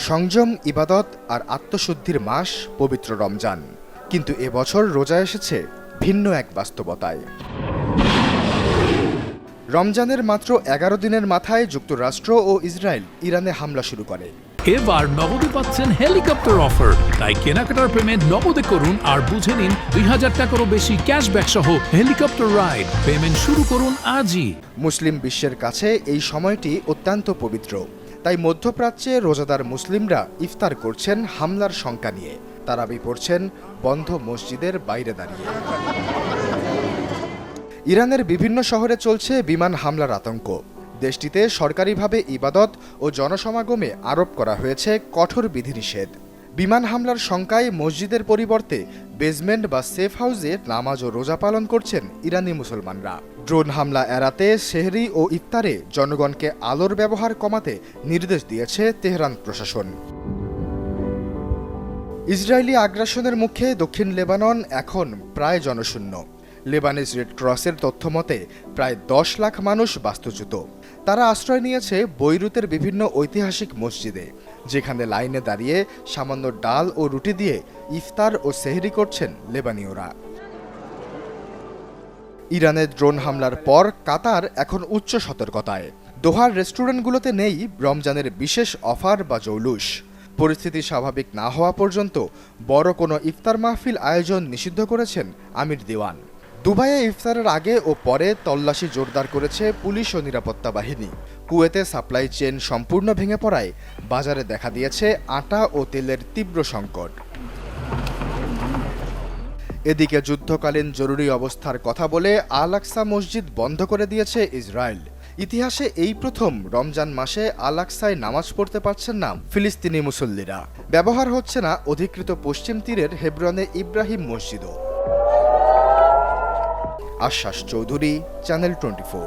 সংযম, ইবাদত আর আত্মশুদ্ধির মাস পবিত্র রমজান। কিন্তু এবছর রোজা এসেছে ভিন্ন এক বাস্তবতায়। রমজানের মাত্র ১১ দিনের মাথায় যুক্তরাষ্ট্র ও ইসরায়েল ইরানে হামলা শুরু করে। এবার নগদে পাচ্ছেন হেলিকপ্টার অফার, তাই কেনাকাটার পেমেন্ট নগদে করুন আর বুঝে নিন ২,০০০ টাকারও বেশি ক্যাশব্যাক সহ হেলিকপ্টার রাইড। পেমেন্ট শুরু করুন আজই। মুসলিম বিশ্বের কাছে এই সময়টি অত্যন্ত পবিত্র, তাই মধ্যপ্রাচ্যে রোজাদার মুসলিমরা ইফতার করছেন হামলার শঙ্কা নিয়ে। তারাবি পড়ছেন বন্ধ মসজিদের বাইরে দাঁড়িয়ে। ইরানের বিভিন্ন শহরে চলছে বিমান হামলার আতঙ্ক। দেশটিতে সরকারিভাবে ইবাদত ও জনসমাগমে আরোপ করা হয়েছে কঠোর বিধিনিষেধ। বিমান হামলার শঙ্কায় মসজিদের পরিবর্তে বেসমেন্ট বা সেফ হাউসে নামাজ ও রোজা পালন করছেন ইরানি মুসলমানরা। ড্রোন হামলা এড়াতে সেহরি ও ইফতারে জনগণকে আলোর ব্যবহার কমাতে নির্দেশ দিয়েছে তেহরান প্রশাসন। ইসরায়েলি আগ্রাসনের মুখে দক্ষিণ লেবানন এখন প্রায় জনশূন্য। লেবানিজ রেড ক্রসের তথ্য মতে প্রায় ১০ লাখ মানুষ বাস্তুচ্যুত। তারা আশ্রয় নিয়েছে বৈরুতের বিভিন্ন ঐতিহাসিক মসজিদে, যেখানে লাইনে দাঁড়িয়ে সামান্য ডাল ও রুটি দিয়ে ইফতার ও সেহরি করছেন লেবানীয়রা। ইরানের ড্রোন হামলার পর কাতার এখন উচ্চ সতর্কতায়। দোহার রেস্টুরেন্টগুলোতে নেই রমজানের বিশেষ অফার বা জৌলুস। পরিস্থিতি স্বাভাবিক না হওয়া পর্যন্ত বড় কোনো ইফতার মাহফিল আয়োজন নিষিদ্ধ করেছেন আমির দিওয়ান। দুবাইয়ে ইফতারের আগে ও পরে তল্লাশি জোরদার করেছে পুলিশ ও নিরাপত্তা বাহিনী। কুয়েতে সাপ্লাই চেইন সম্পূর্ণ ভেঙে পড়ায় বাজারে দেখা দিয়েছে আটা ও তেলের তীব্র সংকট। এদিকে যুদ্ধকালীন জরুরি অবস্থার কথা বলে আল আকসা মসজিদ বন্ধ করে দিয়েছে ইসরায়েল। ইতিহাসে এই প্রথম রমজান মাসে আল আকসায় নামাজ পড়তে পারছেন না ফিলিস্তিনি মুসল্লিরা। ব্যবহার হচ্ছে না অধিকৃত পশ্চিম তীরের হেব্রনে ইব্রাহিম মসজিদও। আশ্বাস চৌধুরী, চ্যানেল 24।